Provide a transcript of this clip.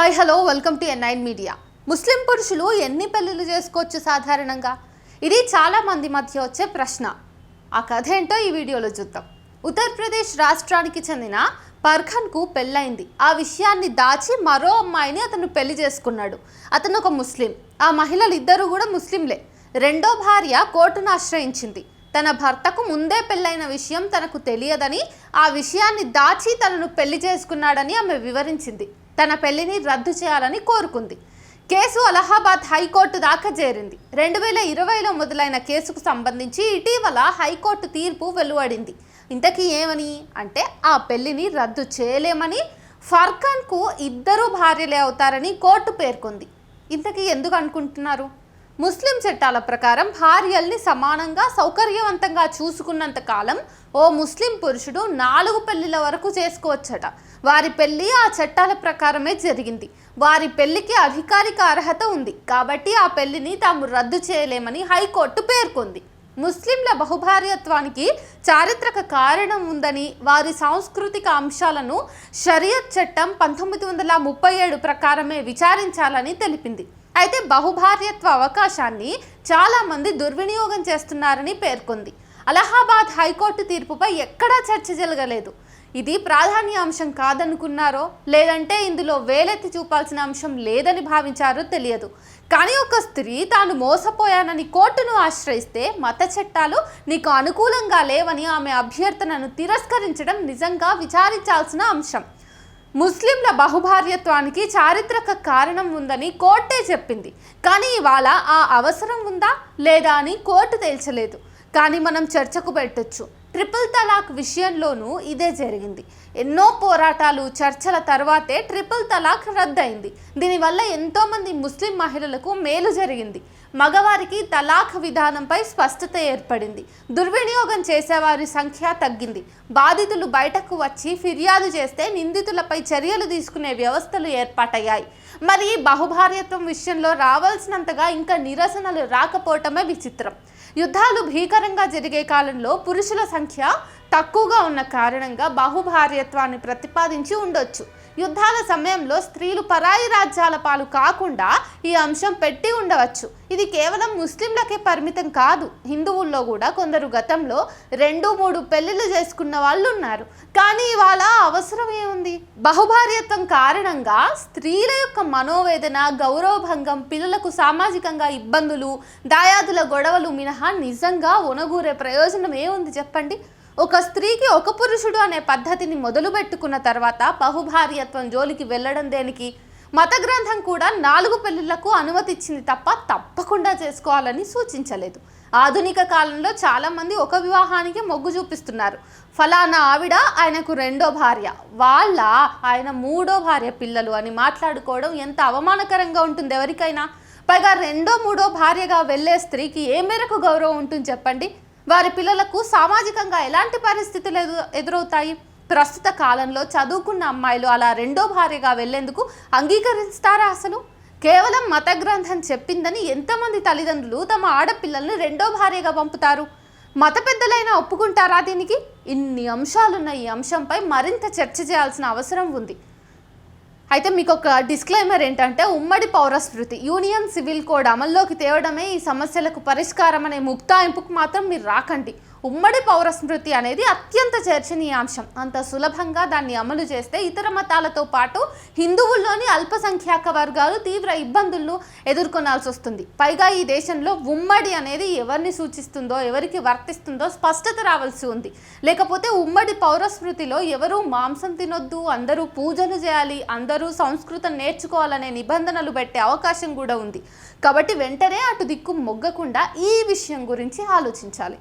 Hi hello welcome to N9 media. ముస్లిం పురుషులు ఎన్ని పెళ్లిళ్ళు చేసుకోవచ్చు సాధారణంగా? ఇది చాలా మంది మధ్య వచ్చే ప్రశ్న. ఆ కథ ఏంటో ఈ వీడియోలో చూద్దాం. ఉత్తరప్రదేశ్ రాష్ట్రానికి చెందిన పర్ఖన్కు పెళ్ళైంది. ఆ విషయాన్ని దాచి మరో అమ్మాయిని అతను పెళ్లి చేసుకున్నాడు. అతను ఒక ముస్లిం. ఆ మహిళలు ఇద్దరు కూడా ముస్లింలే. రెండో భార్య కోర్టును ఆశ్రయించింది. తన భర్తకు ముందే పెళ్ళైన విషయం తనకు తెలియదని, ఆ విషయాన్ని దాచి తనను పెళ్లి చేసుకున్నాడని ఆమె వివరించింది. తన పెళ్లిని రద్దు చేయాలని కోరుకుంది. కేసు అలహాబాద్ హైకోర్టు దాకా చేరింది. 2020లో మొదలైన కేసుకు సంబంధించి ఇటీవల హైకోర్టు తీర్పు వెలువడింది. ఇంతకీ ఏమని అంటే, ఆ పెళ్లిని రద్దు చేయలేమని, ఫర్ఖాన్కు ఇద్దరు భార్యలే అవుతారని కోర్టు పేర్కొంది. ఇంతకీ ఎందుకు అనుకుంటున్నారు? ముస్లిం చట్టాల ప్రకారం భార్యల్ని సమానంగా సౌకర్యవంతంగా చూసుకున్నంత కాలం ఓ ముస్లిం పురుషుడు 4 పెళ్లిల వరకు చేసుకోవచ్చట. వారి పెళ్లి ఆ చట్టాల ప్రకారమే జరిగింది. వారి పెళ్లికి అధికారిక అర్హత ఉంది కాబట్టి ఆ పెళ్లిని తాము రద్దు చేయలేమని హైకోర్టు పేర్కొంది. ముస్లింల బహుభార్యత్వానికి చారిత్రక కారణం ఉందని, వారి సాంస్కృతిక అంశాలను షరియత్ చట్టం 1937 ప్రకారమే విచారించాలని తెలిపింది. అయితే బహుభార్యత్వ అవకాశాన్ని చాలామంది దుర్వినియోగం చేస్తున్నారని పేర్కొంది. అలహాబాద్ హైకోర్టు తీర్పుపై ఎక్కడా చర్చ జరగలేదు. ఇది ప్రాధాన్యాంశం కాదనుకున్నారో, లేదంటే ఇందులో వేలెత్తి చూపాల్సిన అంశం లేదని భావించారో తెలియదు. కానీ ఒక స్త్రీ తాను మోసపోయానని కోర్టును ఆశ్రయిస్తే మత చట్టాలు నీకు అనుకూలంగా లేవని ఆమె అభ్యర్థనను తిరస్కరించడం నిజంగా విచారించాల్సిన అంశం. ముస్లింల బహుభార్యత్వానికి చారిత్రక కారణం ఉందని కోర్టే చెప్పింది. కానీ ఇవాళ ఆ అవసరం ఉందా లేదా అని కోర్టు తేల్చలేదు. కానీ మనం చర్చకు పెట్టొచ్చు. ట్రిపుల్ తలాక్ విషయంలోనూ ఇదే జరిగింది. ఎన్నో పోరాటాలు, చర్చల తర్వాతే ట్రిపుల్ తలాక్ రద్దయింది. దీనివల్ల ఎంతోమంది ముస్లిం మహిళలకు మేలు జరిగింది. మగవారికి తలాక్ విధానంపై స్పష్టత ఏర్పడింది. దుర్వినియోగం చేసేవారి సంఖ్య తగ్గింది. బాధితులు బయటకు వచ్చి ఫిర్యాదు చేస్తే నిందితులపై చర్యలు తీసుకునే వ్యవస్థలు ఏర్పాటయ్యాయి. మరి బహుభార్యత్వం విషయంలో రావాల్సినంతగా ఇంకా నిరసనలు రాకపోవటమే విచిత్రం. యుద్ధాలు భీకరంగా జరిగే కాలంలో పురుషుల సంఖ్య తక్కువగా ఉన్న కారణంగా బహుభార్యత్వాన్ని ప్రతిపాదించి ఉండొచ్చు. యుద్ధాల సమయంలో స్త్రీలు పరాయి రాజ్యాల పాలు కాకుండా ఈ అంశం పెట్టి ఉండవచ్చు. ఇది కేవలం ముస్లింలకే పరిమితం కాదు. హిందువుల్లో కూడా కొందరు గతంలో 2-3 పెళ్లిళ్ళు చేసుకున్న వాళ్ళు ఉన్నారు. కానీ ఇవాళ అవసరం ఏముంది? బహుభార్యత్వం కారణంగా స్త్రీల యొక్క మనోవేదన, గౌరవభంగం, పిల్లలకు సామాజికంగా ఇబ్బందులు, దాయాదుల గొడవలు మినహా నిజంగా ఒనగూరే ప్రయోజనం ఏముంది చెప్పండి? ఒక స్త్రీకి ఒక పురుషుడు అనే పద్ధతిని మొదలు పెట్టుకున్న తర్వాత బహుభార్యత్వం జోలికి వెళ్ళడం దేనికి? మత గ్రంథం కూడా 4 పెళ్లిళ్లకు అనుమతి ఇచ్చింది తప్ప తప్పకుండా చేసుకోవాలని సూచించలేదు. ఆధునిక కాలంలో చాలామంది ఒక వివాహానికి మొగ్గు చూపిస్తున్నారు. ఫలానా ఆవిడ ఆయనకు 2వ భార్య, ఆయన 3వ భార్య పిల్లలు అని మాట్లాడుకోవడం ఎంత అవమానకరంగా ఉంటుంది ఎవరికైనా. పైగా 2వ-3వ భార్యగా వెళ్ళే స్త్రీకి ఏ మేరకు గౌరవం ఉంటుంది చెప్పండి? వారి పిల్లలకు సామాజికంగా ఎలాంటి పరిస్థితులు ఎదురవుతాయి? ప్రస్తుత కాలంలో చదువుకున్న అమ్మాయిలు అలా 2వ భార్యగా వెళ్లేందుకు అంగీకరిస్తారా అసలు? కేవలం మత గ్రంథం చెప్పిందని ఎంతమంది తల్లిదండ్రులు తమ ఆడపిల్లల్ని 2వ భార్యగా పంపుతారు? మత పెద్దలైనా ఒప్పుకుంటారా దీనికి? ఇన్ని అంశాలున్న ఈ అంశంపై మరింత చర్చ చేయాల్సిన అవసరం ఉంది. అయితే మీకు ఒక డిస్క్లైమర్ ఏంటంటే, ఉమ్మడి పౌరస్మృతి యూనియన్ సివిల్ కోడ్ అమల్లోకి తేవడమే ఈ సమస్యలకు పరిష్కారం అనే ముక్తాయింపుకు మాత్రం మీరు రాకండి. ఉమ్మడి పౌరస్మృతి అనేది అత్యంత చర్చనీయాంశం. అంత సులభంగా దాన్ని అమలు చేస్తే ఇతర మతాలతో పాటు హిందువుల్లోని అల్పసంఖ్యాక వర్గాలు తీవ్ర ఇబ్బందులను ఎదుర్కొనాల్సి వస్తుంది. పైగా ఈ దేశంలో ఉమ్మడి అనేది ఎవరిని సూచిస్తుందో, ఎవరికి వర్తిస్తుందో స్పష్టత రావాల్సి ఉంది. లేకపోతే ఉమ్మడి పౌరస్మృతిలో ఎవరు మాంసం తినొద్దు, అందరూ పూజలు చేయాలి, అందరూ సంస్కృతం నేర్చుకోవాలనే నిబంధనలు పెట్టే అవకాశం కూడా ఉంది. కాబట్టి వెంటనే అటు దిక్కు మొగ్గకుండా ఈ విషయం గురించి ఆలోచించాలి.